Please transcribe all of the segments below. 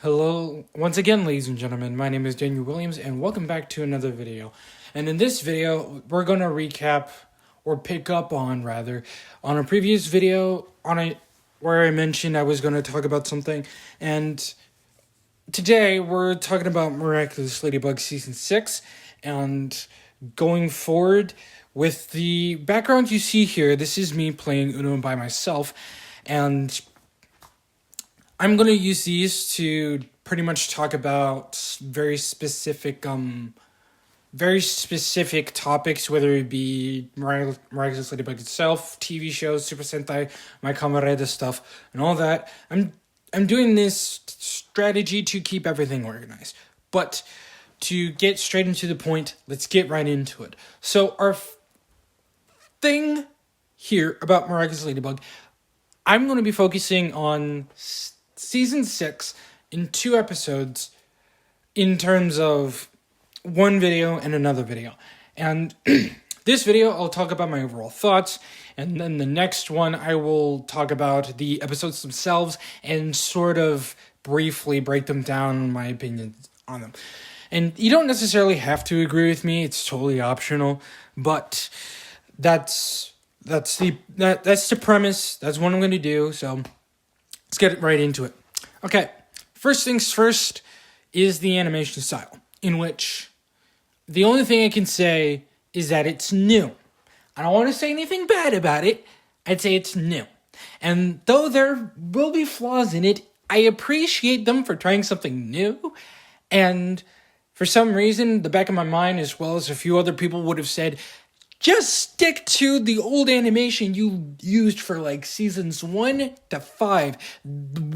Hello, once again, ladies and gentlemen. My name is Daniel Williams, and welcome back to another video. And in this video, we're gonna recap or pick up on on a previous video where I mentioned I was gonna talk about something, and today we're talking about Miraculous Ladybug season 6, and going forward with the background you see here. This is me playing Uno by myself, and I'm going to use these to pretty much talk about very specific topics, whether it be Miraculous Ladybug itself, TV shows, Super Sentai, my Kamareda stuff, and all that. I'm doing this strategy to keep everything organized. But to get straight into the point, let's get right into it. So our thing here about Miraculous Ladybug, I'm going to be focusing on Season 6 in 2 episodes in terms of one video and another video. And this video, I'll talk about my overall thoughts, and then the next one, I will talk about the episodes themselves and sort of briefly break them down, my opinions on them. And you don't necessarily have to agree with me, it's totally optional, but that's the premise, that's what I'm going to do, so let's get right into it. Okay, first things first is the animation style, in which the only thing I can say is that it's new. I don't want to say anything bad about it, I'd say it's new. And though there will be flaws in it, I appreciate them for trying something new, and for some reason, the back of my mind, as well as a few other people, would have said, just stick to the old animation you used for like seasons 1 to 5.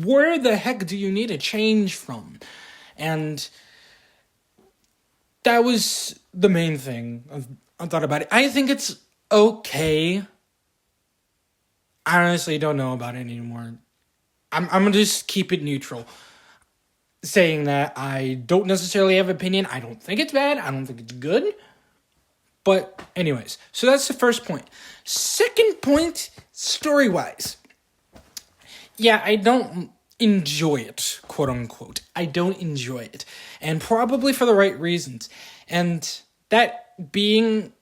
Where the heck do you need a change from? And that was the main thing I thought about it. I think it's okay. I honestly don't know about it anymore. I'm gonna just keep it neutral, saying that I don't necessarily have an opinion. I don't think it's bad. I don't think it's good. But anyways, so that's the first point. Second point, story-wise. Yeah, I don't enjoy it, quote unquote. I don't enjoy it. And probably for the right reasons. And that being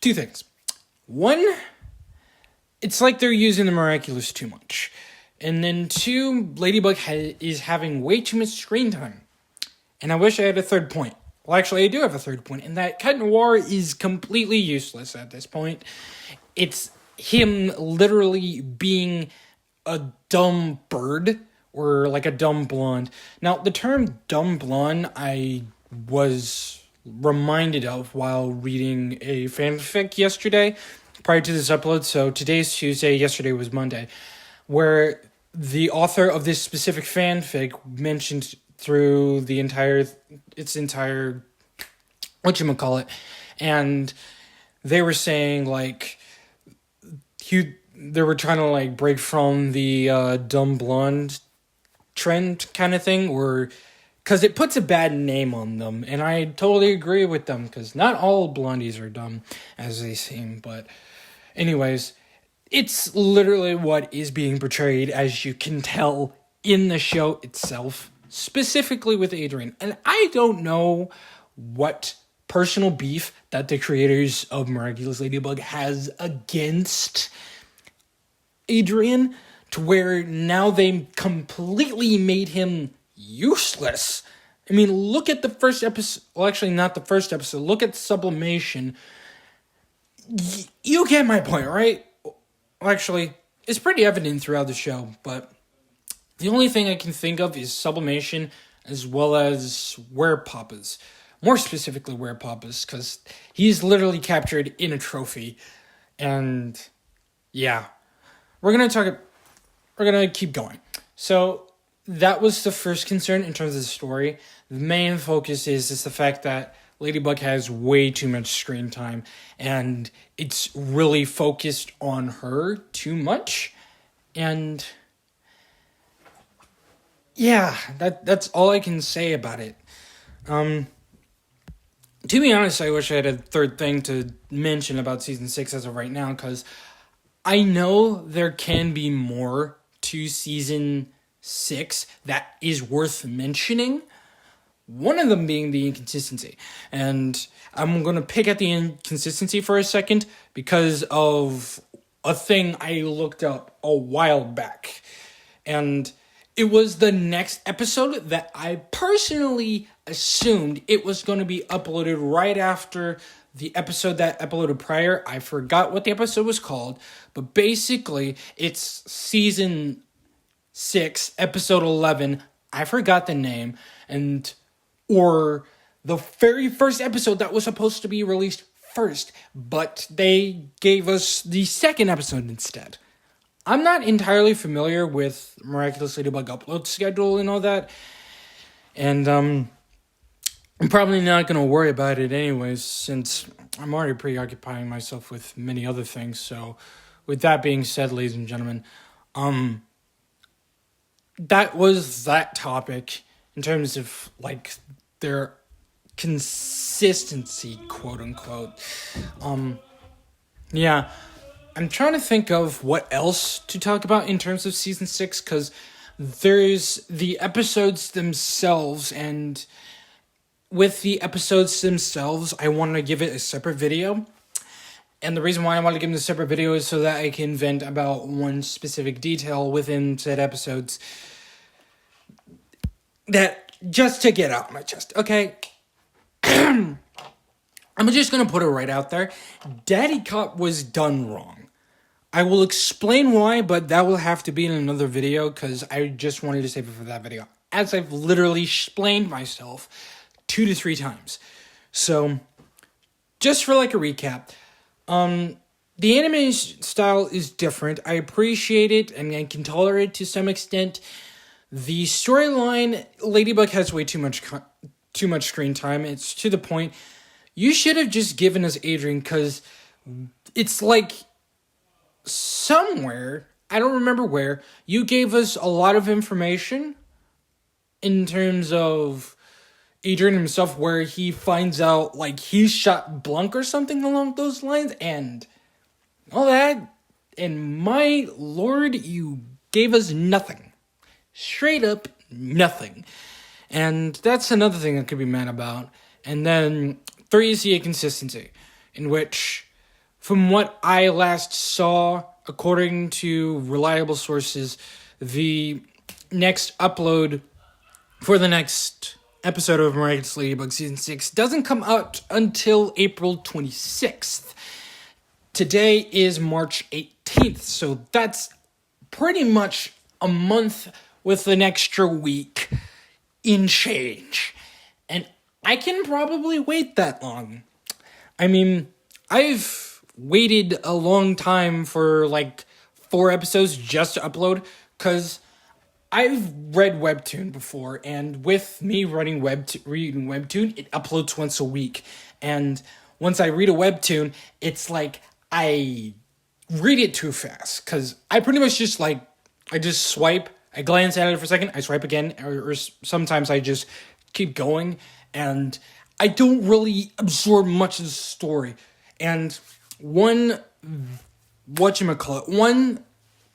2 things. One, it's like they're using the Miraculous too much. And then 2, Ladybug is having way too much screen time. And I wish I had a third point. Well, actually, I do have a third point, and that Cut Noir is completely useless at this point. It's him literally being a dumb bird, or like a dumb blonde. Now, the term dumb blonde, I was reminded of while reading a fanfic yesterday, prior to this upload. So today's Tuesday, yesterday was Monday, where the author of this specific fanfic mentioned through its entire whatchamacallit, and they were saying like they were trying to like break from the dumb blonde trend kind of thing, or because it puts a bad name on them, and I totally agree with them, because not all blondies are dumb as they seem. But anyways, it's literally what is being portrayed, as you can tell in the show itself, specifically with Adrian. And I don't know what personal beef that the creators of Miraculous Ladybug has against Adrian, to where now they completely made him useless. I mean, look at the first episode. Well, actually, not the first episode. Look at Sublimation. You get my point, right? Well, actually, it's pretty evident throughout the show, but the only thing I can think of is Sublimation, as well as Werepapa's. More specifically, Werepapa's, because he's literally captured in a trophy. And yeah, we're gonna keep going. So that was the first concern in terms of the story. The main focus is the fact that Ladybug has way too much screen time, and it's really focused on her too much. And yeah, that's all I can say about it. To be honest, I wish I had a third thing to mention about Season 6 as of right now, because I know there can be more to Season 6 that is worth mentioning. One of them being the inconsistency. And I'm going to pick at the inconsistency for a second because of a thing I looked up a while back. And it was the next episode that I personally assumed it was going to be uploaded right after the episode that uploaded prior. I forgot what the episode was called, but basically it's season 6, episode 11. I forgot the name, or the very first episode that was supposed to be released first, but they gave us the second episode instead. I'm not entirely familiar with Miraculous Ladybug upload schedule and all that, and I'm probably not going to worry about it anyways, since I'm already preoccupying myself with many other things. So with that being said, ladies and gentlemen, that was that topic in terms of like their consistency, quote unquote. Yeah, I'm trying to think of what else to talk about in terms of season 6, because there's the episodes themselves, and with the episodes themselves, I want to give it a separate video. And the reason why I want to give them a separate video is so that I can vent about one specific detail within said episodes, that just to get out my chest, okay? I'm just going to put it right out there. Daddy Cop was done wrong. I will explain why, but that will have to be in another video, because I just wanted to save it for that video, as I've literally explained myself 2 to 3 times. So, just for like a recap, the anime style is different. I appreciate it, and I can tolerate it to some extent. The storyline, Ladybug has way too much screen time. It's to the point. You should have just given us Adrian, because it's like somewhere, I don't remember where, you gave us a lot of information in terms of Adrian himself, where he finds out like he shot Blanc or something along those lines and all that. And my lord, you gave us nothing. Straight up nothing. And that's another thing I could be mad about. And then 3 is the inconsistency, in which, from what I last saw, according to reliable sources, the next upload for the next episode of Miraculous Ladybug Season 6 doesn't come out until April 26th. Today is March 18th, so that's pretty much a month with an extra week in change. And I can probably wait that long. I mean, I've waited a long time for like 4 episodes just to upload, because I've read WEBTOON before, and with me reading WEBTOON, it uploads once a week. And once I read a WEBTOON, it's like I read it too fast, because I pretty much just like, I just swipe, I glance at it for a second, I swipe again, or sometimes I just keep going, and I don't really absorb much of the story. And one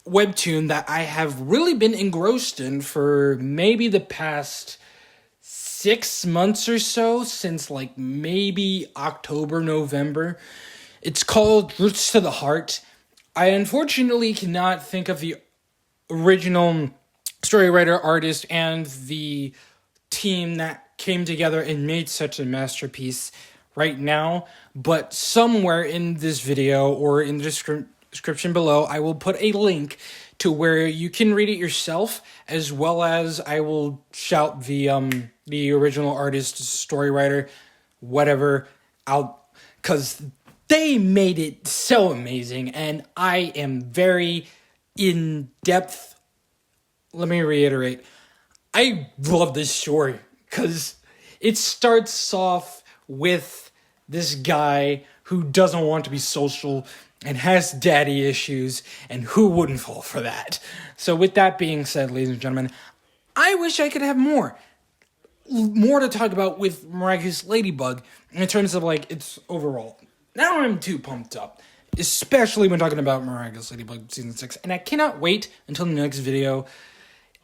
webtoon that I have really been engrossed in for maybe the past 6 months or so, since like maybe October, November. It's called Roots to the Heart. I unfortunately cannot think of the original story writer, artist, and the team that came together and made such a masterpiece right now, but somewhere in this video or in the description below, I will put a link to where you can read it yourself, as well as I will shout the original artist, story writer, whatever, out, because they made it so amazing, and I am very in depth. Let me reiterate, I love this story, because it starts off with this guy who doesn't want to be social and has daddy issues, and who wouldn't fall for that? So with that being said, ladies and gentlemen, I wish I could have more to talk about with Miraculous Ladybug in terms of like its overall. Now I'm too pumped up, especially when talking about Miraculous Ladybug Season 6, and I cannot wait until the next video.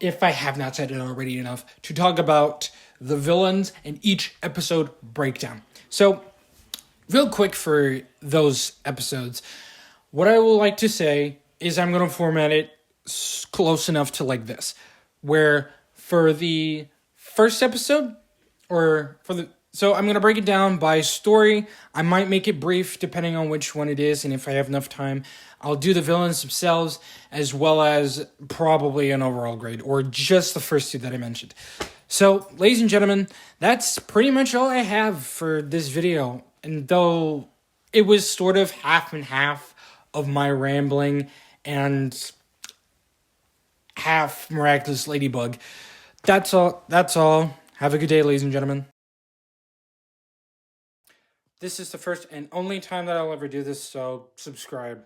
if I have not said it already enough, to talk about the villains and each episode breakdown. So, real quick for those episodes, what I will like to say is I'm going to format it close enough to like this, where for the first episode, so I'm going to break it down by story. I might make it brief depending on which one it is, and if I have enough time, I'll do the villains themselves as well as probably an overall grade, or just the first two that I mentioned. So, ladies and gentlemen, that's pretty much all I have for this video. And though it was sort of half and half of my rambling and half Miraculous Ladybug, that's all. Have a good day, ladies and gentlemen. This is the first and only time that I'll ever do this, so subscribe.